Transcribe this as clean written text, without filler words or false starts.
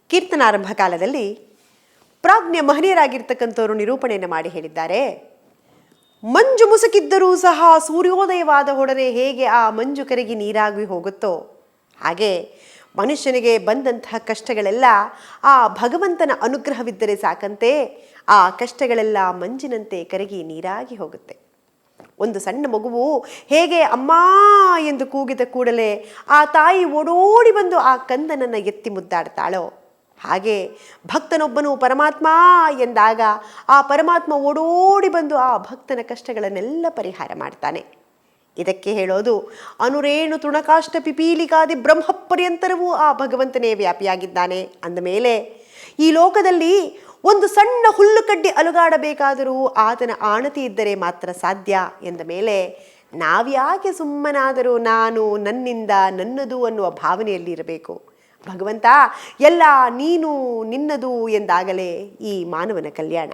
ಕೀರ್ತನಾರಂಭ ಕಾಲದಲ್ಲಿ ಪ್ರಾಜ್ಞ ಮಹನೀಯರಾಗಿರ್ತಕ್ಕಂಥವರು ನಿರೂಪಣೆಯನ್ನು ಮಾಡಿ ಹೇಳಿದ್ದಾರೆ. ಮಂಜು ಮುಸುಕಿದ್ದರೂ ಸಹ ಸೂರ್ಯೋದಯವಾದ ಒಡನೆ ಹೇಗೆ ಆ ಮಂಜು ಕರಗಿ ನೀರಾಗಿ ಹೋಗುತ್ತೋ ಹಾಗೆ ಮನುಷ್ಯನಿಗೆ ಬಂದಂತಹ ಕಷ್ಟಗಳೆಲ್ಲ ಆ ಭಗವಂತನ ಅನುಗ್ರಹವಿದ್ದರೆ ಸಾಕಂತೆ ಆ ಕಷ್ಟಗಳೆಲ್ಲ ಮಂಜಿನಂತೆ ಕರಗಿ ನೀರಾಗಿ ಹೋಗುತ್ತೆ. ಒಂದು ಸಣ್ಣ ಮಗುವು ಹೇಗೆ ಅಮ್ಮ ಎಂದು ಕೂಗಿದ ಕೂಡಲೇ ಆ ತಾಯಿ ಓಡೋಡಿ ಬಂದು ಆ ಕಂದನನ್ನು ಎತ್ತಿ ಮುದ್ದಾಡ್ತಾಳೋ ಹಾಗೆ ಭಕ್ತನೊಬ್ಬನು ಪರಮಾತ್ಮ ಎಂದಾಗ ಆ ಪರಮಾತ್ಮ ಓಡೋಡಿ ಬಂದು ಆ ಭಕ್ತನ ಕಷ್ಟಗಳನ್ನೆಲ್ಲ ಪರಿಹಾರ ಮಾಡ್ತಾನೆ. ಇದಕ್ಕೆ ಹೇಳೋದು ಅನುರೇಣು ತೃಣಕಾಷ್ಟ ಪಿಪೀಲಿಕಾದಿ ಬ್ರಹ್ಮಪರ್ಯಂತರವೂ ಆ ಭಗವಂತನೇ ವ್ಯಾಪಿಯಾಗಿದ್ದಾನೆ ಅಂದಮೇಲೆ ಈ ಲೋಕದಲ್ಲಿ ಒಂದು ಸಣ್ಣ ಹುಲ್ಲು ಕಡ್ಡಿ ಅಲುಗಾಡಬೇಕಾದರೂ ಆತನ ಆಣತಿ ಇದ್ದರೆ ಮಾತ್ರ ಸಾಧ್ಯ ಎಂದ ಮೇಲೆ ನಾವ್ಯಾಕೆ ಸುಮ್ಮನಾದರೂ ನಾನು ನನ್ನಿಂದ ನನ್ನದು ಅನ್ನುವ ಭಾವನೆಯಲ್ಲಿ ಇರಬೇಕು. ಭಗವಂತ ಎಲ್ಲ ನೀನು ನಿನ್ನದು ಎಂದಾಗಲೇ ಈ ಮಾನವನ ಕಲ್ಯಾಣ.